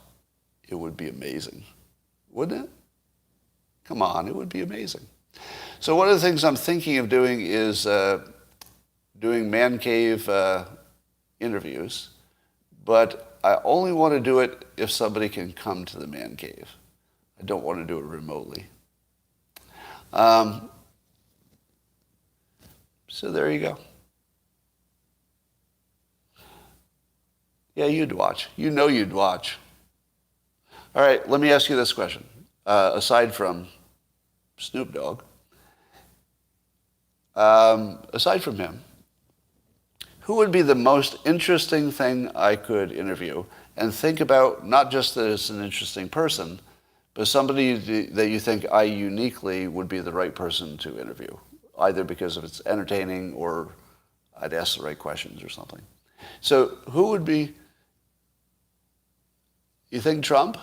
S1: it would be amazing, wouldn't it? Come on, it would be amazing. So one of the things I'm thinking of doing is doing man cave interviews, but I only want to do it if somebody can come to the man cave. I don't want to do it remotely. So there you go. Yeah, you'd watch. You know you'd watch. All right, let me ask you this question. Aside from Snoop Dogg, aside from him, who would be the most interesting thing I could interview? And think about not just that it's an interesting person, but somebody that you think I uniquely would be the right person to interview, either because of it's entertaining or I'd ask the right questions or something. So who would be, you think Trump?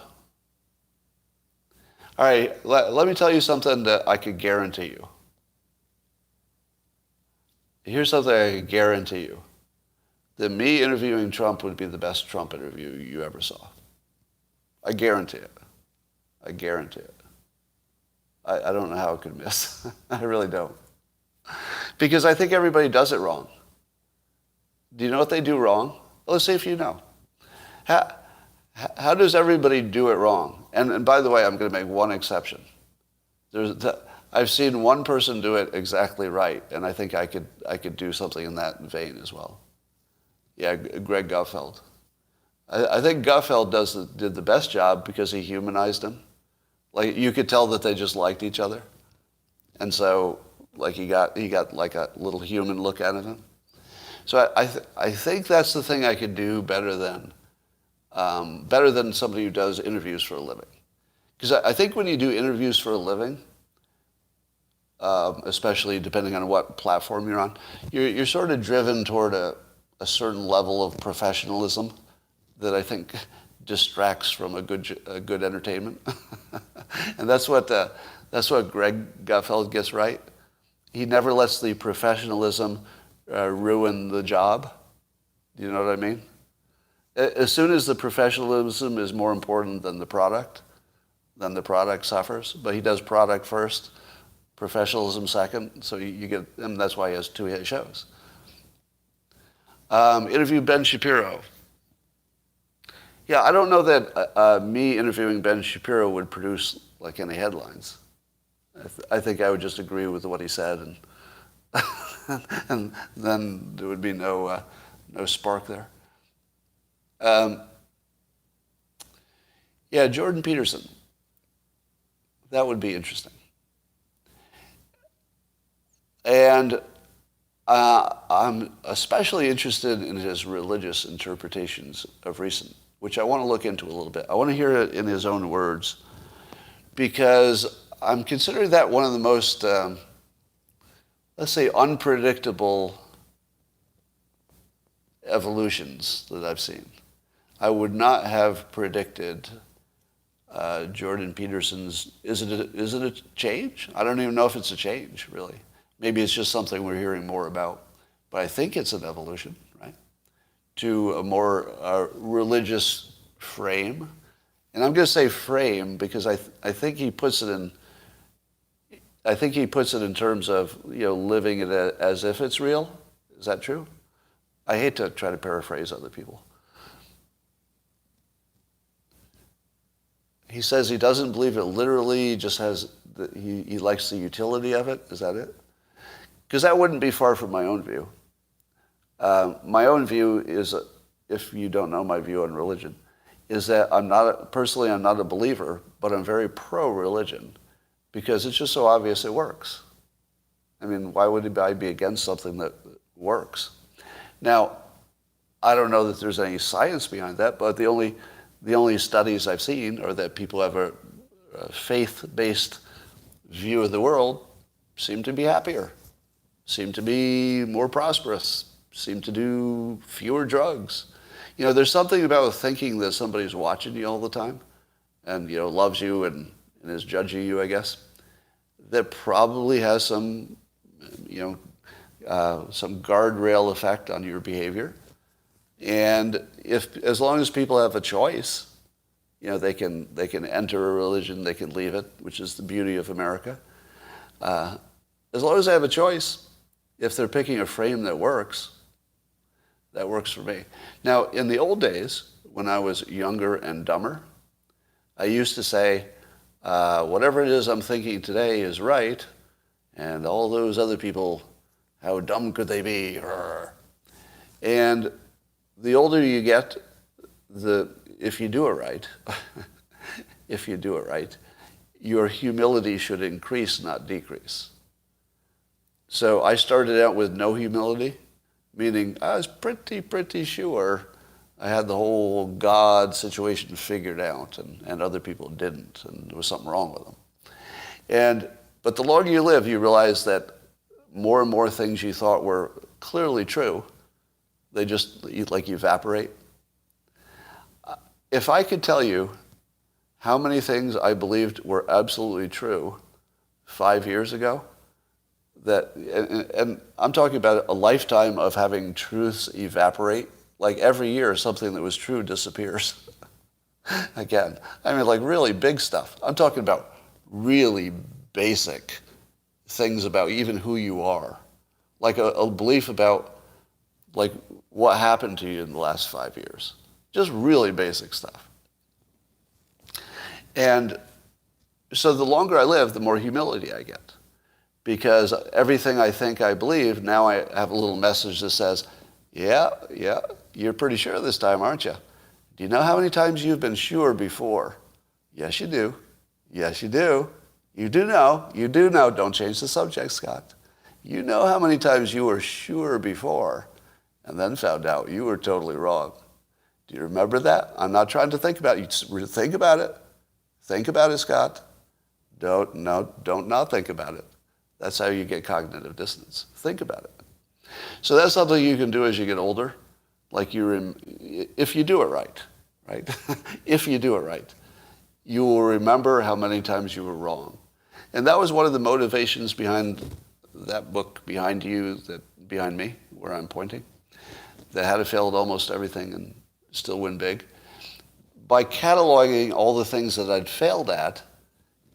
S1: All right, let me tell you something that I could guarantee you. Here's something I could guarantee you. That me interviewing Trump would be the best Trump interview you ever saw. I guarantee it. I guarantee it. I don't know how it could miss. I really don't. Because I think everybody does it wrong. Do you know what they do wrong? Let's see if you know. How does everybody do it wrong? And by the way, I'm going to make one exception. I've seen one person do it exactly right, and I think I could do something in that vein as well. Yeah, Greg Gutfeld. I think Gutfeld did the best job because he humanized him. Like you could tell that they just liked each other, and so like he got like a little human look out of him. So I think that's the thing I could do better than somebody who does interviews for a living. Because I think when you do interviews for a living, especially depending on what platform you're on, you're sort of driven toward a certain level of professionalism that I think distracts from a good entertainment. And that's what Greg Gutfeld gets right. He never lets the professionalism ruin the job. Do you know what I mean? As soon as the professionalism is more important than the product suffers. But he does product first, professionalism second. So you get, and that's why he has 2 hit shows. Interview Ben Shapiro. Yeah, I don't know that me interviewing Ben Shapiro would produce like any headlines. I think I would just agree with what he said, and and then there would be no spark there. Yeah, Jordan Peterson. That would be interesting. And I'm especially interested in his religious interpretations of recent, which I want to look into a little bit. I want to hear it in his own words, because I'm considering that one of the most, let's say, unpredictable evolutions that I've seen. I would not have predicted Jordan Peterson's, is it a change? I don't even know if it's a change, really. Maybe it's just something we're hearing more about. But I think it's an evolution, right? To a more religious frame. And I'm going to say frame because I think he puts it in, terms of, living it as if it's real. Is that true? I hate to try to paraphrase other people. He says he doesn't believe it literally, just has, he likes the utility of it. Is that it? Because that wouldn't be far from my own view. My own view is, if you don't know my view on religion, is that I'm not a believer, but I'm very pro-religion because it's just so obvious it works. I mean, why would I be against something that works. Now, I don't know that there's any science behind that, but the only studies I've seen are that people who have a faith-based view of the world seem to be happier, seem to be more prosperous, seem to do fewer drugs. There's something about thinking that somebody's watching you all the time and, loves you and is judging you, I guess, that probably has some guardrail effect on your behavior. And as long as people have a choice, they can enter a religion, they can leave it, which is the beauty of America. As long as they have a choice, if they're picking a frame that works for me. Now, in the old days, when I was younger and dumber, I used to say, whatever it is I'm thinking today is right, and all those other people, how dumb could they be? And the older you get, if you do it right, your humility should increase, not decrease. So I started out with no humility, meaning I was pretty sure I had the whole God situation figured out, and other people didn't, and there was something wrong with them. But the longer you live, you realize that more and more things you thought were clearly true, they just evaporate. If I could tell you how many things I believed were absolutely true 5 years ago, and I'm talking about a lifetime of having truths evaporate. Like every year, something that was true disappears. Again, like really big stuff. I'm talking about really basic things about even who you are. Like a belief about like what happened to you in the last 5 years. Just really basic stuff. And so the longer I live, the more humility I get. Because everything I think I believe, now I have a little message that says, yeah, you're pretty sure this time, aren't you? Do you know how many times you've been sure before? Yes, you do. Yes, you do. You do know. Don't change the subject, Scott. You know how many times you were sure before and then found out you were totally wrong. Do you remember that? I'm not trying to think about it. You think about it. Think about it, Scott. Don't not think about it. That's how you get cognitive dissonance. Think about it. So that's something you can do as you get older. Like if you do it right? If you do it right, you will remember how many times you were wrong. And that was one of the motivations behind that book behind you, behind me, where I'm pointing, that How to Fail at Almost Everything and Still Win Big. By cataloging all the things that I'd failed at,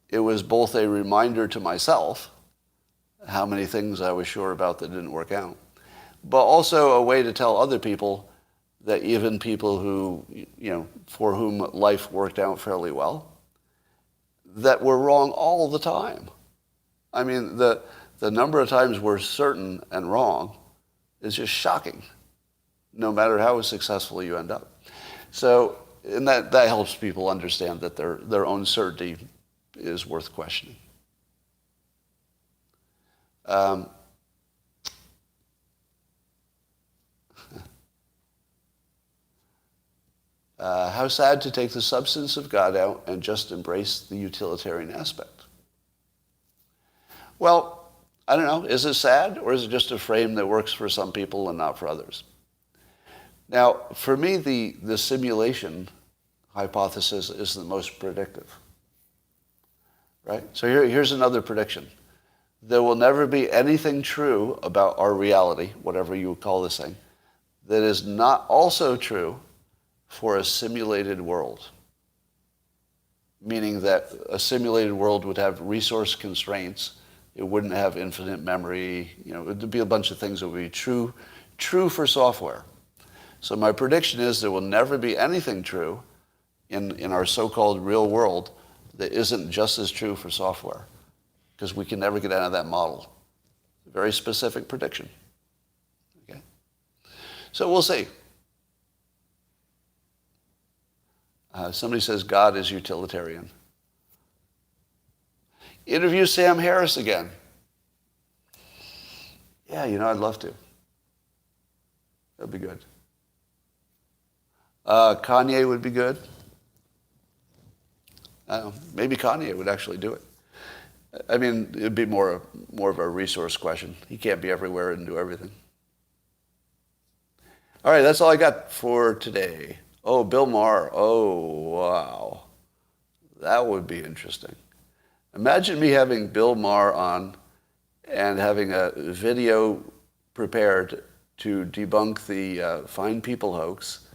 S1: it was both a reminder to myself how many things I was sure about that didn't work out, but also a way to tell other people that even people who, for whom life worked out fairly well, that we're wrong all the time. I mean, the number of times we're certain and wrong is just shocking, no matter how successful you end up. So, and that helps people understand that their own certainty is worth questioning. How sad to take the substance of God out and just embrace the utilitarian aspect. Well, I don't know, is it sad or is it just a frame that works for some people and not for others? Now, for me, the simulation hypothesis is the most predictive, right? So here's another prediction. There will never be anything true about our reality, whatever you would call this thing, that is not also true for a simulated world. Meaning that a simulated world would have resource constraints. It wouldn't have infinite memory. It would be a bunch of things that would be true for software. So my prediction is there will never be anything true in our so-called real world that isn't just as true for software, because we can never get out of that model. Very specific prediction. Okay? So we'll see. Somebody says God is utilitarian. Interview Sam Harris again. Yeah, I'd love to. That'd be good. Kanye would be good. Maybe Kanye would actually do it. I mean, it'd be more of a resource question. He can't be everywhere and do everything. All right, that's all I got for today. Oh, Bill Maher. Oh, wow. That would be interesting. Imagine me having Bill Maher on and having a video prepared to debunk the fine people hoax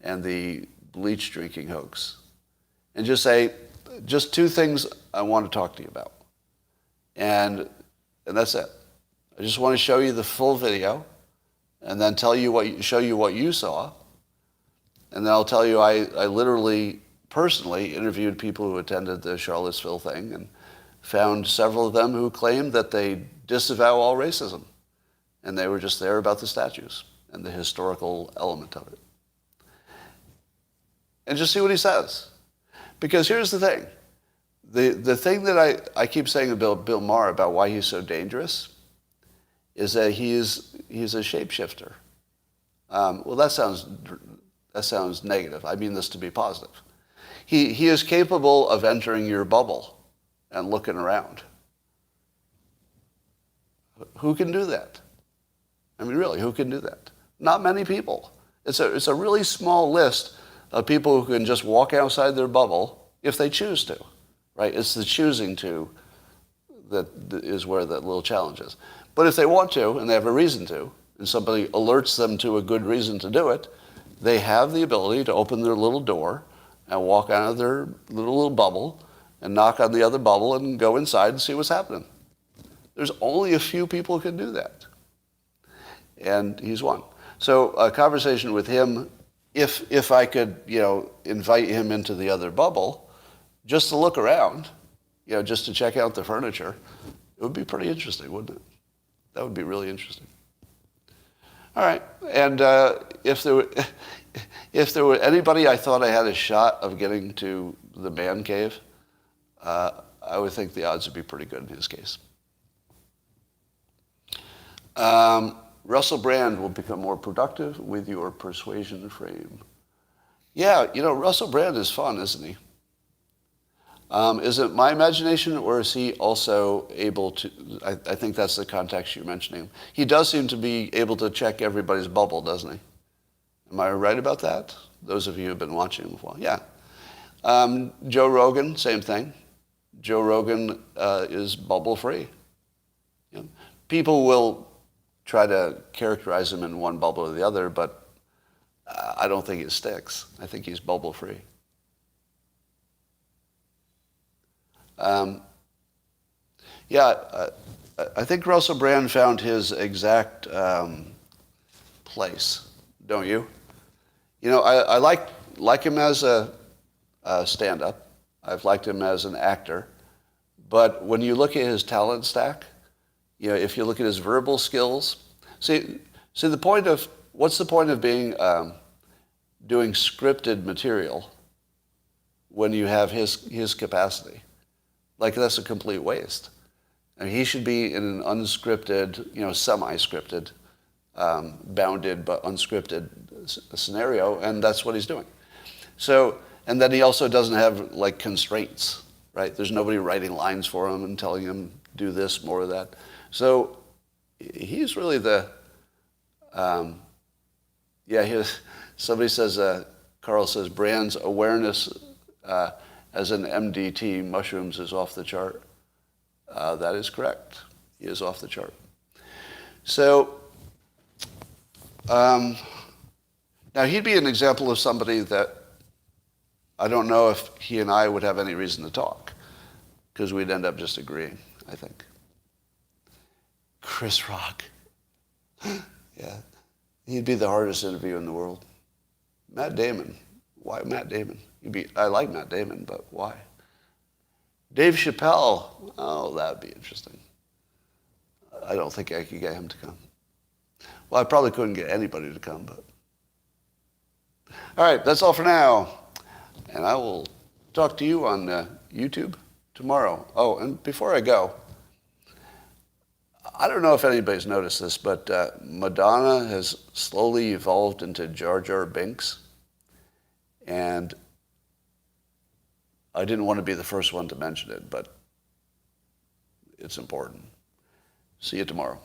S1: and the bleach drinking hoax. And just say, just two things I want to talk to you about. And that's it. I just want to show you the full video and then show you what you saw. And then I'll tell you I literally, personally interviewed people who attended the Charlottesville thing and found several of them who claimed that they disavow all racism. And they were just there about the statues and the historical element of it. And just see what he says. Because here's the thing. The thing that I keep saying about Bill Maher about why he's so dangerous is that he's a shapeshifter. Well, that sounds negative. I mean this to be positive. He is capable of entering your bubble and looking around. Who can do that? I mean, really, who can do that? Not many people. It's a really small list of people who can just walk outside their bubble if they choose to, right? It's the choosing to that is where that little challenge is. But if they want to, and they have a reason to, and somebody alerts them to a good reason to do it, they have the ability to open their little door and walk out of their little bubble and knock on the other bubble and go inside and see what's happening. There's only a few people who can do that. And he's one. So a conversation with him, if I could, invite him into the other bubble, just to look around, just to check out the furniture, it would be pretty interesting, wouldn't it? That would be really interesting. All right, and if there were anybody I thought I had a shot of getting to the man cave, I would think the odds would be pretty good in his case. Russell Brand will become more productive with your persuasion frame. Yeah, Russell Brand is fun, isn't he? Is it my imagination, or is he also able to, I think that's the context you're mentioning. He does seem to be able to check everybody's bubble, doesn't he? Am I right about that? Those of you who have been watching before. Yeah. Joe Rogan, same thing. Joe Rogan is bubble free. People will try to characterize him in one bubble or the other, but I don't think it sticks. I think he's bubble free. I think Russell Brand found his exact place, don't you? I like him as a stand-up. I've liked him as an actor. But when you look at his talent stack, if you look at his verbal skills, see what's the point of being doing scripted material when you have his capacity? Like, that's a complete waste. I mean, he should be in an unscripted, semi-scripted, bounded but unscripted scenario, and that's what he's doing. So, and then he also doesn't have like constraints, right? There's nobody writing lines for him and telling him do this, more of that. So he's really the, somebody says, Carl says, Brand's awareness as an MDT, mushrooms, is off the chart. That is correct. He is off the chart. So now he'd be an example of somebody that I don't know if he and I would have any reason to talk, because we'd end up just agreeing, I think. Chris Rock. Yeah. He'd be the hardest interview in the world. Matt Damon. Why Matt Damon? I like Matt Damon, but why? Dave Chappelle. Oh, that would be interesting. I don't think I could get him to come. Well, I probably couldn't get anybody to come, but. All right, that's all for now. And I will talk to you on YouTube tomorrow. Oh, and before I go, I don't know if anybody's noticed this, but Madonna has slowly evolved into Jar Jar Binks. And I didn't want to be the first one to mention it, but it's important. See you tomorrow.